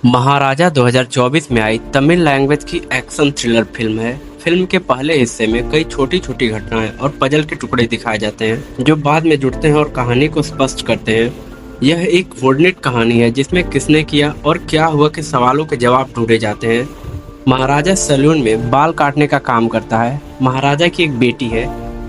महाराजा 2024 में आई तमिल लैंग्वेज की action thriller film है। फिल्म के पहले हिस्से में कई छोटी छोटी घटनाएं और पजल के टुकड़े दिखाए जाते हैं जो बाद में जुड़ते हैं और कहानी को स्पष्ट करते हैं। यह एक वुडनेट कहानी है जिसमें किसने किया और क्या हुआ के सवालों के जवाब ढूंढे जाते हैं। महाराजा सैलून में बाल काटने का काम करता है। महाराजा की एक बेटी है।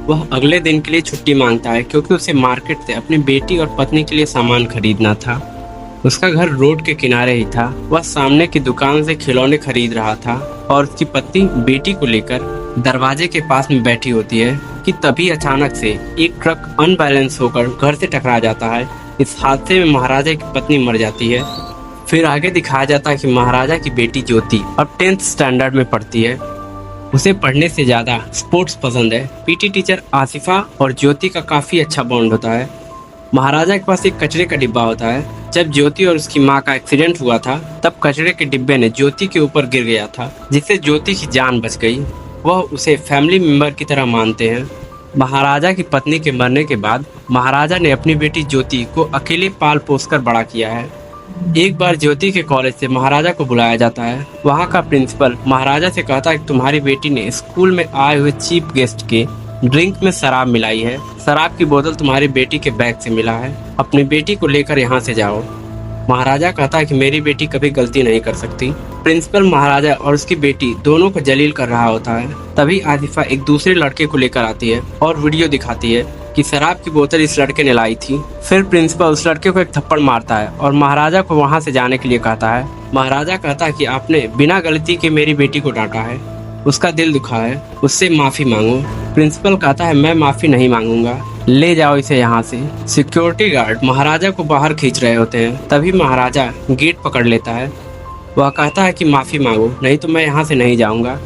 वह अगले दिन के लिए छुट्टी मांगता है क्योंकि उसे मार्केट से अपनी बेटी और पत्नी के लिए सामान खरीदना था। उसका घर रोड के किनारे ही था। वह सामने की दुकान से खिलौने खरीद रहा था और उसकी पत्नी बेटी को लेकर दरवाजे के पास में बैठी होती है कि तभी अचानक से एक ट्रक अनबैलेंस होकर घर से टकरा जाता है। इस हादसे में महाराजा की पत्नी मर जाती है। फिर आगे दिखाया जाता है कि महाराजा की बेटी ज्योति अब 10th स्टैंडर्ड में पढ़ती है। उसे पढ़ने से ज्यादा स्पोर्ट्स पसंद है। पीटी टीचर आसिफा और ज्योति का काफी अच्छा बॉन्ड होता है। महाराजा के पास एक कचरे का डिब्बा होता है। जब ज्योति और उसकी मां का एक्सीडेंट हुआ था तब कचरे के डिब्बे ने ज्योति के ऊपर गिर गया था जिससे ज्योति की जान बच गई। वह उसे फैमिली मेंबर की तरह मानते हैं। महाराजा की पत्नी के मरने के बाद महाराजा ने अपनी बेटी ज्योति को अकेले पाल पोस कर बड़ा किया है। एक बार ज्योति के कॉलेज से महाराजा को बुलाया जाता है। वहाँ का प्रिंसिपल महाराजा से कहता है कि तुम्हारी बेटी ने स्कूल में आए हुए चीफ गेस्ट के ड्रिंक में शराब मिलाई है। शराब की बोतल तुम्हारी बेटी के बैग से मिला है। अपनी बेटी को लेकर यहाँ से जाओ। महाराजा कहता है कि मेरी बेटी कभी गलती नहीं कर सकती। प्रिंसिपल महाराजा और उसकी बेटी दोनों को जलील कर रहा होता है। तभी आसिफा एक दूसरे लड़के को लेकर आती है और वीडियो दिखाती है कि शराब की बोतल इस लड़के ने लाई थी। फिर प्रिंसिपल उस लड़के को एक थप्पड़ मारता है और महाराजा को वहाँ से जाने के लिए कहता है। महाराजा कहता है कि आपने बिना गलती के मेरी बेटी को डांटा है, उसका दिल दुखा है, उससे माफी मांगो। प्रिंसिपल कहता है मैं माफी नहीं मांगूंगा, ले जाओ इसे यहाँ से। सिक्योरिटी गार्ड महाराजा को बाहर खींच रहे होते हैं। तभी महाराजा गेट पकड़ लेता है। वह कहता है कि माफी मांगो नहीं तो मैं यहाँ से नहीं जाऊंगा।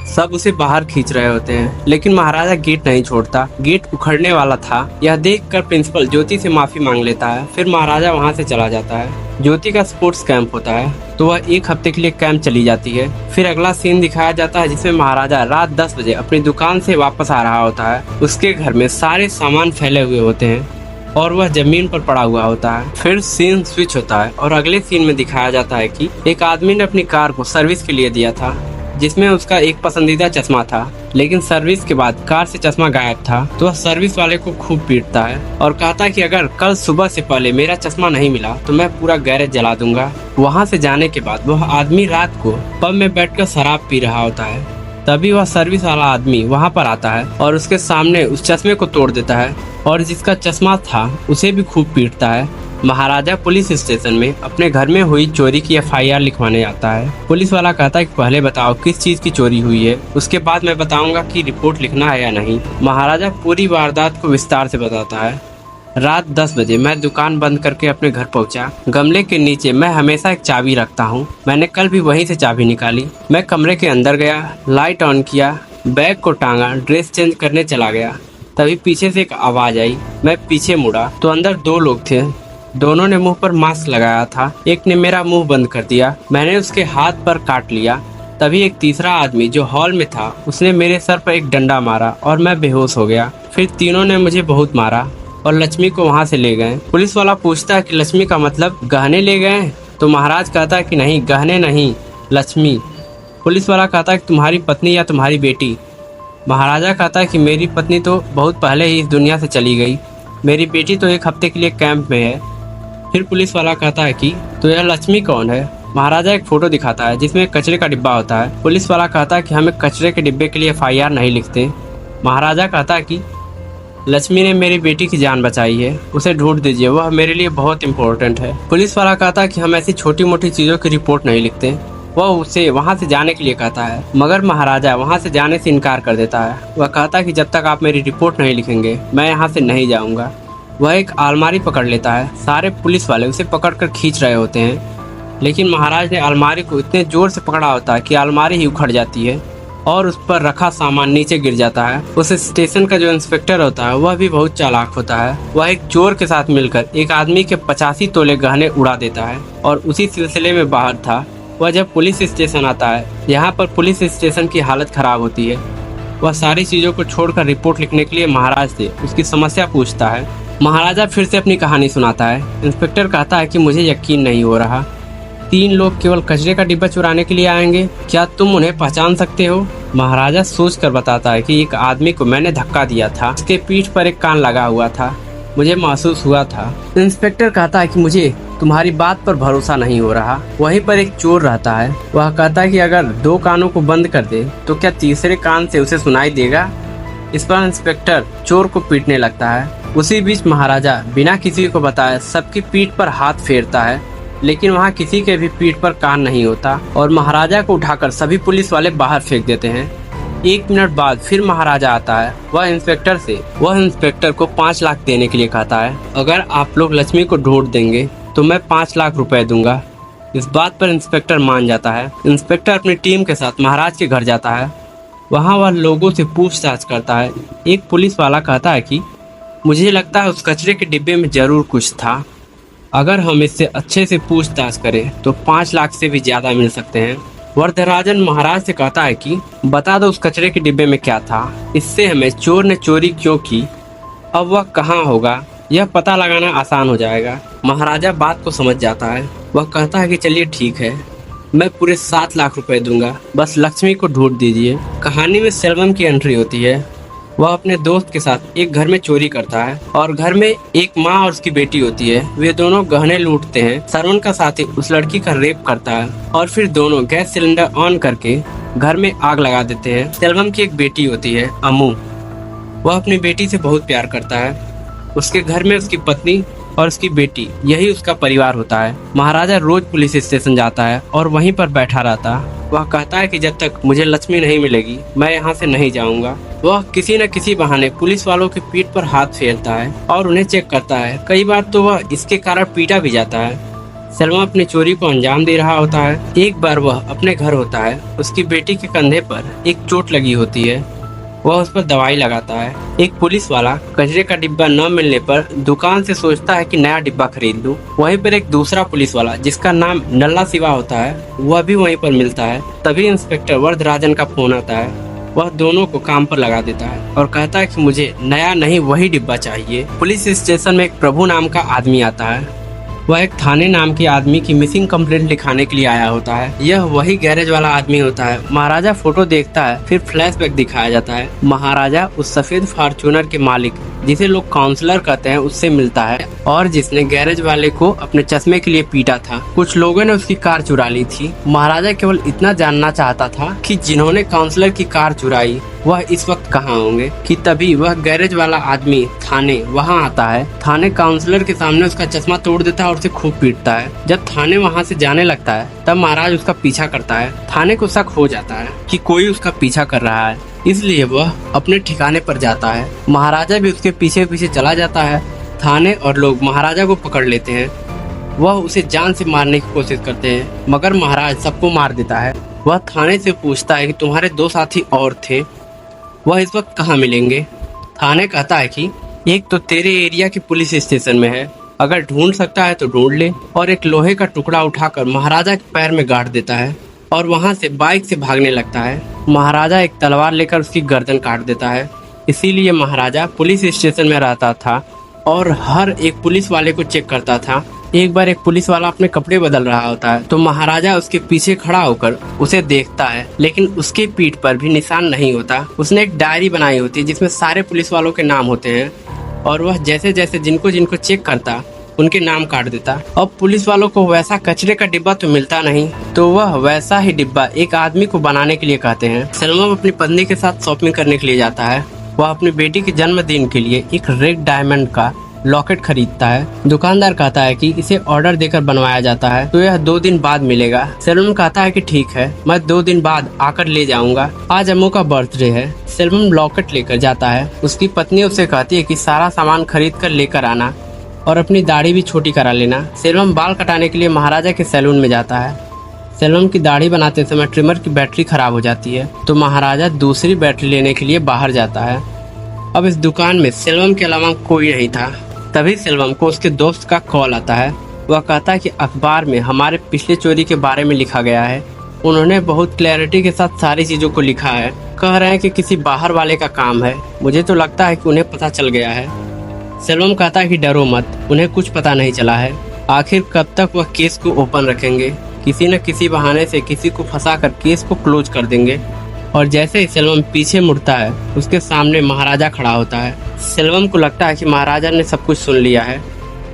सब उसे बाहर खींच रहे होते हैं लेकिन महाराजा गेट नहीं छोड़ता। गेट उखड़ने वाला था। यह देखकर प्रिंसिपल ज्योति से माफी मांग लेता है। फिर महाराजा वहाँ से चला जाता है। ज्योति का स्पोर्ट्स कैंप होता है तो वह एक हफ्ते के लिए कैंप चली जाती है। फिर अगला सीन दिखाया जाता है जिसमें महाराजा रात 10 बजे अपनी दुकान से वापस आ रहा होता है। उसके घर में सारे सामान फैले हुए होते हैं और वह जमीन पर पड़ा हुआ होता है। फिर सीन स्विच होता है और अगले सीन में दिखाया जाता है कि एक आदमी ने अपनी कार को सर्विस के लिए दिया था जिसमें उसका एक पसंदीदा चश्मा था, लेकिन सर्विस के बाद कार से चश्मा गायब था। तो वह सर्विस वाले को खूब पीटता है और कहता है कि अगर कल सुबह से पहले मेरा चश्मा नहीं मिला तो मैं पूरा गैरेज जला दूंगा। वहाँ से जाने के बाद वह आदमी रात को पब में बैठकर शराब पी रहा होता है। तभी वह सर्विस वाला आदमी वहाँ पर आता है और उसके सामने उस चश्मे को तोड़ देता है और जिसका चश्मा था उसे भी खूब पीटता है। महाराजा पुलिस स्टेशन में अपने घर में हुई चोरी की FIR लिखवाने आता है। पुलिस वाला कहता है कि पहले बताओ किस चीज की चोरी हुई है, उसके बाद मैं बताऊंगा कि रिपोर्ट लिखना है या नहीं। महाराजा पूरी वारदात को विस्तार से बताता है। रात 10 बजे मैं दुकान बंद करके अपने घर पहुंचा। गमले के नीचे मैं हमेशा एक चाबी रखता हूँ। मैंने कल भी वहीं से चाबी निकाली। मैं कमरे के अंदर गया, लाइट ऑन किया, बैग को टांगा, ड्रेस चेंज करने चला गया। तभी पीछे से एक आवाज आई। मैं पीछे मुड़ा तो अंदर 2 लोग थे। दोनों ने मुंह पर मास्क लगाया था। एक ने मेरा मुंह बंद कर दिया। मैंने उसके हाथ पर काट लिया। तभी एक तीसरा आदमी जो हॉल में था उसने मेरे सर पर एक डंडा मारा और मैं बेहोश हो गया। फिर तीनों ने मुझे बहुत मारा और लक्ष्मी को वहाँ से ले गए। पुलिस वाला पूछता है कि लक्ष्मी का मतलब गहने ले गए? तो महाराज कहता है कि नहीं, गहने नहीं, लक्ष्मी। पुलिस वाला कहता है कि तुम्हारी पत्नी या तुम्हारी बेटी? महाराजा कहता है कि मेरी पत्नी तो बहुत पहले ही इस दुनिया से चली गई, मेरी बेटी तो एक हफ्ते के लिए कैंप में है। फिर पुलिस वाला कहता है कि तो यह लक्ष्मी कौन है? महाराजा एक फोटो दिखाता है जिसमें कचरे का डिब्बा होता है। पुलिस वाला कहता है कि हमें कचरे के डिब्बे के लिए FIR नहीं लिखते। महाराजा कहता है कि लक्ष्मी ने मेरी बेटी की जान बचाई है, उसे ढूंढ दीजिए, वह मेरे लिए बहुत इंपॉर्टेंट है। पुलिस वाला कहता है कि हम ऐसी छोटी मोटी चीजों की रिपोर्ट नहीं लिखते। वह उसे वहाँ से जाने के लिए कहता है मगर महाराजा वहाँ से जाने से इनकार कर देता है। वह कहता है कि जब तक आप मेरी रिपोर्ट नहीं लिखेंगे मैं यहाँ से नहीं जाऊँगा। वह एक अलमारी पकड़ लेता है। सारे पुलिस वाले उसे पकड़कर खींच रहे होते हैं लेकिन महाराज ने अलमारी को इतने जोर से पकड़ा होता है कि अलमारी ही उखड़ जाती है और उस पर रखा सामान नीचे गिर जाता है। उस स्टेशन का जो इंस्पेक्टर होता है वह भी बहुत चालाक होता है। वह एक चोर के साथ मिलकर एक आदमी के 85 तोले गहने उड़ा देता है और उसी सिलसिले में बाहर था। वह जब पुलिस स्टेशन आता है, यहाँ पर पुलिस स्टेशन की हालत खराब होती है। वह सारी चीजों को छोड़कर रिपोर्ट लिखने के लिए महाराज से उसकी समस्या पूछता है। महाराजा फिर से अपनी कहानी सुनाता है। इंस्पेक्टर कहता है कि मुझे यकीन नहीं हो रहा। 3 लोग केवल कचरे का डिब्बा चुराने के लिए आएंगे? क्या तुम उन्हें पहचान सकते हो? महाराजा सोचकर बताता है कि एक आदमी को मैंने धक्का दिया था, उसके पीठ पर एक कान लगा हुआ था, मुझे महसूस हुआ था। इंस्पेक्टर कहता है कि मुझे तुम्हारी बात पर भरोसा नहीं हो रहा। वहीं पर एक चोर रहता है, वह कहता है कि अगर 2 कानों को बंद कर दे तो क्या तीसरे कान से उसे सुनाई देगा? इस पर इंस्पेक्टर चोर को पीटने लगता है। उसी बीच महाराजा बिना किसी को बताए सबकी पीठ पर हाथ फेरता है, लेकिन वहाँ किसी के भी पीठ पर कान नहीं होता और महाराजा को उठाकर सभी पुलिस वाले बाहर फेंक देते हैं। 1 मिनट बाद फिर महाराजा आता है। वह इंस्पेक्टर को 5 लाख देने के लिए कहता है। अगर आप लोग लक्ष्मी को ढूंढ देंगे तो मैं 5 लाख रुपए दूंगा। इस बात पर इंस्पेक्टर मान जाता है। इंस्पेक्टर अपनी टीम के साथ महाराज के घर जाता है। वहाँ वह लोगों से पूछताछ करता है। एक पुलिस वाला कहता है कि मुझे लगता है उस कचरे के डिब्बे में जरूर कुछ था। अगर हम इससे अच्छे से पूछताछ करें तो 5 लाख से भी ज्यादा मिल सकते हैं। वरदराजन महाराज से कहता है कि बता दो उस कचरे के डिब्बे में क्या था, इससे हमें चोर ने चोरी क्यों की, अब वह कहाँ होगा, यह पता लगाना आसान हो जाएगा। महाराजा बात को समझ जाता है। वह कहता है कि चलिए ठीक है, मैं पूरे 7 लाख रुपए दूंगा, बस लक्ष्मी को ढूंढ दीजिए। कहानी में सेल्वम की एंट्री होती है। वह अपने दोस्त के साथ एक घर में चोरी करता है और घर में एक माँ और उसकी बेटी होती है। वे दोनों गहने लूटते हैं। सरवण का साथी उस लड़की का रेप करता है और फिर दोनों गैस सिलेंडर ऑन करके घर में आग लगा देते हैं। सेल्वम की एक बेटी होती है अम्मू। वह अपनी बेटी से बहुत प्यार करता है। उसके घर में उसकी पत्नी और उसकी बेटी, यही उसका परिवार होता है। महाराजा रोज पुलिस स्टेशन जाता है और वहीं पर बैठा रहता है। वह कहता है कि जब तक मुझे लक्ष्मी नहीं मिलेगी मैं यहाँ से नहीं जाऊँगा। वह किसी न किसी बहाने पुलिस वालों की पीठ पर हाथ फेरता है और उन्हें चेक करता है। कई बार तो वह इसके कारण पीटा भी जाता है। सलमा अपनी चोरी को अंजाम दे रहा होता है। एक बार वह अपने घर होता है। उसकी बेटी के कंधे पर एक चोट लगी होती है। वह उस पर दवाई लगाता है। एक पुलिस वाला कचरे का डिब्बा न मिलने पर दुकान से सोचता है कि नया डिब्बा खरीद लूं। वहीं पर एक दूसरा पुलिस वाला जिसका नाम नल्ला सिवा होता है, वह भी वहीं पर मिलता है। तभी इंस्पेक्टर वरदराजन का फोन आता है। वह दोनों को काम पर लगा देता है और कहता है कि मुझे नया नहीं वही डिब्बा चाहिए। पुलिस स्टेशन में एक प्रभु नाम का आदमी आता है। वह एक थाने नाम के आदमी की मिसिंग कंप्लेंट लिखाने के लिए आया होता है। यह वही गैरेज वाला आदमी होता है। महाराजा फोटो देखता है, फिर फ्लैशबैक दिखाया जाता है। महाराजा उस सफेद फॉर्च्यूनर के मालिक, जिसे लोग काउंसलर कहते हैं, उससे मिलता है और जिसने गैरेज वाले को अपने चश्मे के लिए पीटा था। कुछ लोगों ने उसकी कार चुरा ली थी। महाराजा केवल इतना जानना चाहता था कि जिन्होंने काउंसलर की कार चुराई वह इस वक्त कहाँ होंगे। कि तभी वह गैरेज वाला आदमी थाने वहाँ आता है। थाने काउंसलर के सामने उसका चश्मा तोड़ देता है और उसे खूब पीटता है। जब थाने वहाँ से जाने लगता है तब महाराज उसका पीछा करता है। थाने को शक हो जाता है कि कोई उसका पीछा कर रहा है, इसलिए वह अपने ठिकाने पर जाता है। महाराजा भी उसके पीछे पीछे चला जाता है। थाने और लोग महाराजा को पकड़ लेते हैं। वह उसे जान से मारने की कोशिश करते हैं, मगर महाराज सबको मार देता है। वह थाने से पूछता है कि तुम्हारे 2 साथी और थे, वह इस वक्त कहाँ मिलेंगे। थाने कहता है कि एक तो तेरे एरिया के पुलिस स्टेशन में है, अगर ढूंढ सकता है तो ढूंढ ले। और एक लोहे का टुकड़ा उठाकर महाराजा के पैर में गाड़ देता है और वहां से बाइक से भागने लगता है। महाराजा एक तलवार लेकर उसकी गर्दन काट देता है। इसीलिए महाराजा पुलिस स्टेशन में रहता था और हर एक पुलिस वाले को चेक करता था। एक बार एक पुलिस वाला अपने कपड़े बदल रहा होता है तो महाराजा उसके पीछे खड़ा होकर उसे देखता है, लेकिन उसके पीठ पर भी निशान नहीं होता। उसने एक डायरी बनाई होती है जिसमें सारे पुलिस वालों के नाम होते हैं और वह जैसे जैसे जिनको जिनको चेक करता उनके नाम काट देता। अब पुलिस वालों को वैसा कचरे का डिब्बा तो मिलता नहीं, तो वह वैसा ही डिब्बा एक आदमी को बनाने के लिए कहते हैं। सलमा अपनी पत्नी के साथ शॉपिंग करने के लिए जाता है। वह अपनी बेटी के जन्मदिन के लिए एक रेड डायमंड का लॉकेट खरीदता है। दुकानदार कहता है कि इसे ऑर्डर देकर बनवाया जाता है तो यह 2 दिन बाद मिलेगा। सेल्वम कहता है कि ठीक है, मैं 2 दिन बाद आकर ले जाऊंगा, आज अम्मू का बर्थडे है। सेल्वम लॉकेट लेकर जाता है। उसकी पत्नी उसे कहती है कि सारा सामान खरीद कर लेकर आना और अपनी दाढ़ी भी छोटी करा लेना। सेल्वम बाल कटाने के लिए महाराजा के सैलून में जाता है। सेल्वम की दाढ़ी बनाते समय ट्रिमर की बैटरी खराब हो जाती है तो महाराजा दूसरी बैटरी लेने के लिए बाहर जाता है। अब इस दुकान में सेल्वम के अलावा कोई नहीं था। तभी सेल्वम को उसके दोस्त का कॉल आता है। वह कहता है कि अखबार में हमारे पिछले चोरी के बारे में लिखा गया है। उन्होंने बहुत क्लैरिटी के साथ सारी चीजों को लिखा है। कह रहे हैं कि किसी बाहर वाले का काम है। मुझे तो लगता है कि उन्हें पता चल गया है। सेल्वम कहता है कि डरो मत, उन्हें कुछ पता नहीं चला है। आखिर कब तक वह केस को ओपन रखेंगे। किसी न किसी बहाने से किसी को फंसाकर केस को क्लोज कर देंगे। और जैसे ही सेल्वम पीछे मुड़ता है, उसके सामने महाराजा खड़ा होता है। सेल्वम को लगता है कि महाराजा ने सब कुछ सुन लिया है।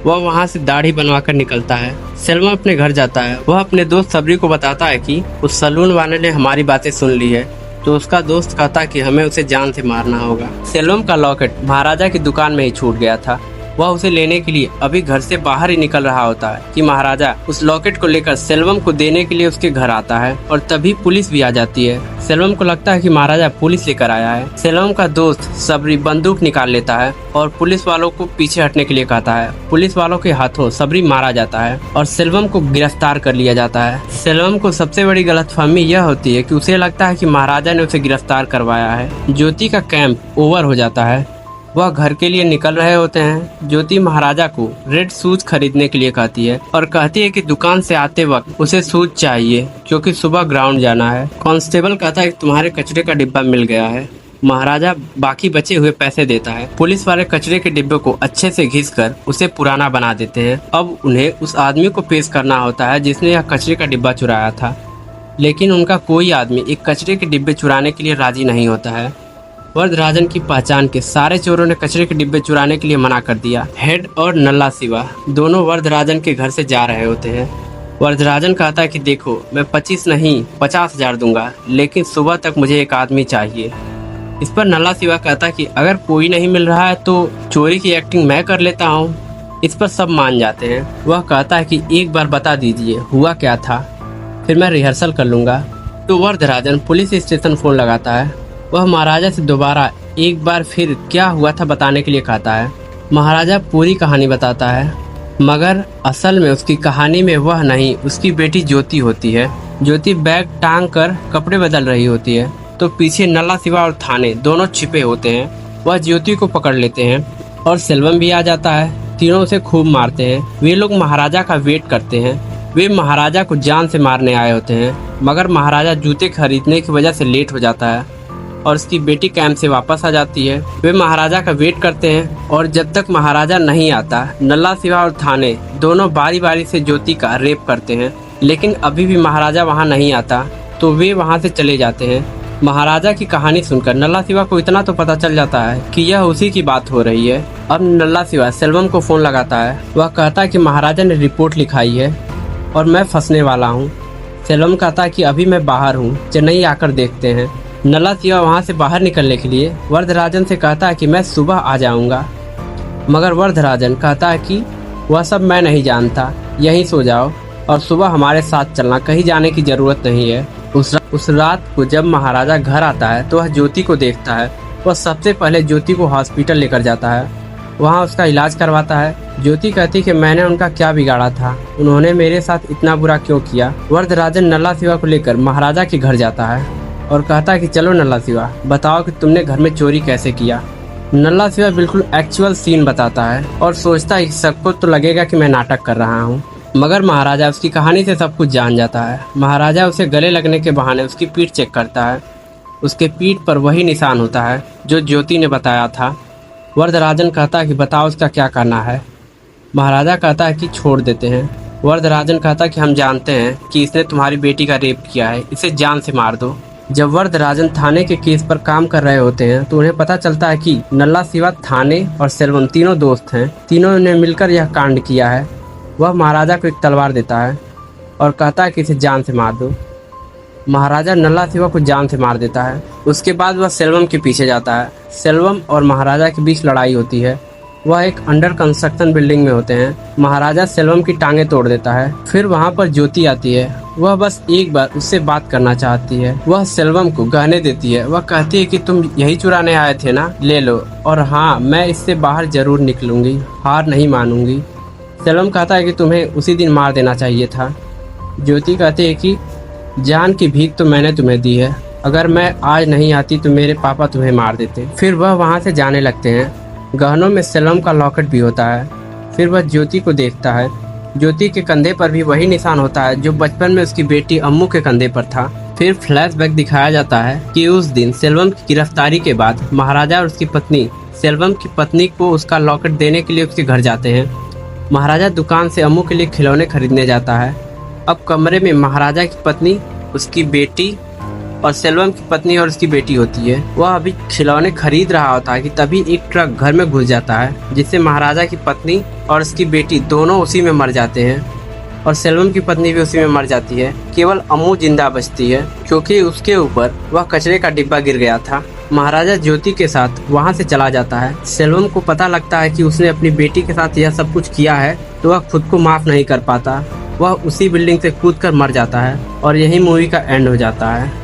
वह वहाँ से दाढ़ी बनवाकर निकलता है। सेल्वम अपने घर जाता है। वह अपने दोस्त सबरी को बताता है कि उस सलून वाले ने हमारी बातें सुन ली है। तो उसका दोस्त कहता है कि हमें उसे जान से मारना होगा। सेल्वम का लॉकेट महाराजा की दुकान में ही छूट गया था। वह उसे लेने के लिए अभी घर से बाहर ही निकल रहा होता है कि महाराजा उस लॉकेट को लेकर सेल्वम को देने के लिए उसके घर आता है। और तभी पुलिस भी आ जाती है। सेल्वम को लगता है कि महाराजा पुलिस लेकर आया है। सेल्वम का दोस्त सबरी बंदूक निकाल लेता है और पुलिस वालों को पीछे हटने के लिए कहता है। पुलिस वालों के हाथों सबरी मारा जाता है और सेल्वम को गिरफ्तार कर लिया जाता है। सेल्वम को सबसे बड़ी गलतफहमी यह होती है कि उसे लगता है कि महाराजा ने उसे गिरफ्तार करवाया है। ज्योति का कैंप ओवर हो जाता है। वह घर के लिए निकल रहे होते हैं। ज्योति महाराजा को रेड शूज खरीदने के लिए कहती है और कहती है कि दुकान से आते वक्त उसे शूज चाहिए क्योंकि सुबह ग्राउंड जाना है। कांस्टेबल कहता है कि तुम्हारे कचरे का डिब्बा मिल गया है। महाराजा बाकी बचे हुए पैसे देता है। पुलिस वाले कचरे के डिब्बे को अच्छे से घिसकर उसे पुराना बना देते हैं। अब उन्हें उस आदमी को पेश करना होता है जिसने यह कचरे का डिब्बा चुराया था, लेकिन उनका कोई आदमी एक कचरे के डिब्बे चुराने के लिए राजी नहीं होता है। वरदराजन की पहचान के सारे चोरों ने कचरे के डिब्बे चुराने के लिए मना कर दिया। हेड और नल्ला शिवा दोनों वरदराजन के घर से जा रहे होते हैं। वरदराजन कहता है कि देखो, मैं 25 नहीं 50,000 दूंगा, लेकिन सुबह तक मुझे एक आदमी चाहिए। इस पर नल्ला शिवा कहता है कि अगर कोई नहीं मिल रहा है तो चोरी की एक्टिंग मैं कर लेता हूँ। इस पर सब मान जाते हैं। वह कहता है कि एक बार बता दीजिए हुआ क्या था, फिर मैं रिहर्सल कर लूंगा। तो वरदराजन पुलिस स्टेशन फोन लगाता है। वह महाराजा से दोबारा एक बार फिर क्या हुआ था बताने के लिए कहता है। महाराजा पूरी कहानी बताता है, मगर असल में उसकी कहानी में वह नहीं, उसकी बेटी ज्योति होती है। ज्योति बैग टांग कर कपड़े बदल रही होती है तो पीछे नल्ला शिवा और थाने दोनों छिपे होते हैं। वह ज्योति को पकड़ लेते हैं और सेल्वम भी आ जाता है। तीनों उसे खूब मारते हैं। वे लोग महाराजा का वेट करते हैं। वे महाराजा को जान से मारने आए होते हैं, मगर महाराजा जूते खरीदने की वजह से लेट हो जाता है और उसकी बेटी कैंप से वापस आ जाती है। वे महाराजा का वेट करते हैं और जब तक महाराजा नहीं आता, नल्ला शिवा और थाने दोनों बारी बारी से ज्योति का रेप करते हैं। लेकिन अभी भी महाराजा वहां नहीं आता तो वे वहां से चले जाते हैं। महाराजा की कहानी सुनकर नल्ला शिवा को इतना तो पता चल जाता है कि यह उसी की बात हो रही है। अब नल्ला शिवा सेल्वम को फोन लगाता है। वह कहता है कि महाराजा ने रिपोर्ट लिखाई है और मैं फंसने वाला हूँ। सेल्वम कहता है कि अभी मैं बाहर हूँ, चेन्नई आकर देखते हैं। नल्ला शिवा वहाँ से बाहर निकलने के लिए वरदराजन से कहता है कि मैं सुबह आ जाऊंगा, मगर वरदराजन कहता है कि वह सब मैं नहीं जानता, यहीं सो जाओ और सुबह हमारे साथ चलना, कहीं जाने की जरूरत नहीं है। उस रात को जब महाराजा घर आता है तो वह ज्योति को देखता है। वह सबसे पहले ज्योति को हॉस्पिटल लेकर जाता है, वहाँ उसका इलाज करवाता है। ज्योति कहती कि मैंने उनका क्या बिगाड़ा था, उन्होंने मेरे साथ इतना बुरा क्यों किया। वरदराजन नल्ला शिवा को लेकर महाराजा के घर जाता है और कहता है कि चलो नल्ला शिवा, बताओ कि तुमने घर में चोरी कैसे किया। नल्ला शिवा बिल्कुल एक्चुअल सीन बताता है और सोचता है कि सबको तो लगेगा कि मैं नाटक कर रहा हूँ, मगर महाराजा उसकी कहानी से सब कुछ जान जाता है। महाराजा उसे गले लगने के बहाने उसकी पीठ चेक करता है। उसके पीठ पर वही निशान होता है जो ज्योति ने बताया था। वरदराजन कहता है कि बताओ उसका क्या करना है। महाराजा कहता है कि छोड़ देते हैं। वरदराजन कहता है कि हम जानते हैं कि इसने तुम्हारी बेटी का रेप किया है, इसे जान से मार दो। जब वरदराजन थाने के केस पर काम कर रहे होते हैं तो उन्हें पता चलता है कि नल्ला शिवा, थाने और सेल्वम तीनों दोस्त हैं। तीनों ने मिलकर यह कांड किया है। वह महाराजा को एक तलवार देता है और कहता है कि इसे जान से मार दो। महाराजा नल्ला शिवा को जान से मार देता है। उसके बाद वह सेल्वम के पीछे जाता है। सेल्वम और महाराजा के बीच लड़ाई होती है। वह एक अंडर कंस्ट्रक्शन बिल्डिंग में होते हैं। महाराजा सेल्वम की टांगे तोड़ देता है। फिर वहाँ पर ज्योति आती है। वह बस एक बार उससे बात करना चाहती है। वह सेल्वम को गहने देती है। वह कहती है कि तुम यही चुराने आए थे ना, ले लो, और हाँ, मैं इससे बाहर जरूर निकलूंगी, हार नहीं मानूंगी। सेल्वम कहता है कि तुम्हें उसी दिन मार देना चाहिए था। ज्योति कहती है कि जान की भीख तो मैंने तुम्हें दी है, अगर मैं आज नहीं आती तो मेरे पापा तुम्हें मार देते। फिर वह वहाँ से जाने लगते हैं। गहनों में सेल्वम का लॉकेट भी होता है। फिर वह ज्योति को देखता है। ज्योति के कंधे पर भी वही निशान होता है जो बचपन में उसकी बेटी अम्मू के कंधे पर था। फिर फ्लैशबैक दिखाया जाता है कि उस दिन सेल्वम की गिरफ्तारी के बाद महाराजा और उसकी पत्नी सेल्वम की पत्नी को उसका लॉकेट देने के लिए उसके घर जाते हैं। महाराजा दुकान से अम्मू के लिए खिलौने खरीदने जाता है। अब कमरे में महाराजा की पत्नी, उसकी बेटी और सेल्वम की पत्नी और उसकी बेटी होती है। वह अभी खिलौने खरीद रहा होता है कि तभी एक ट्रक घर में घुस जाता है, जिससे महाराजा की पत्नी और उसकी बेटी दोनों उसी में मर जाते हैं और सेल्वम की पत्नी भी उसी में मर जाती है। केवल अम्मू जिंदा बचती है क्योंकि उसके ऊपर वह कचरे का डिब्बा गिर गया था। महाराजा ज्योति के साथ वहां से चला जाता है। सेल्वम को पता लगता है कि उसने अपनी बेटी के साथ यह सब कुछ किया है, तो वह खुद को माफ नहीं कर पाता। वह उसी बिल्डिंग से कूदकर मर जाता है और यही मूवी का एंड हो जाता है।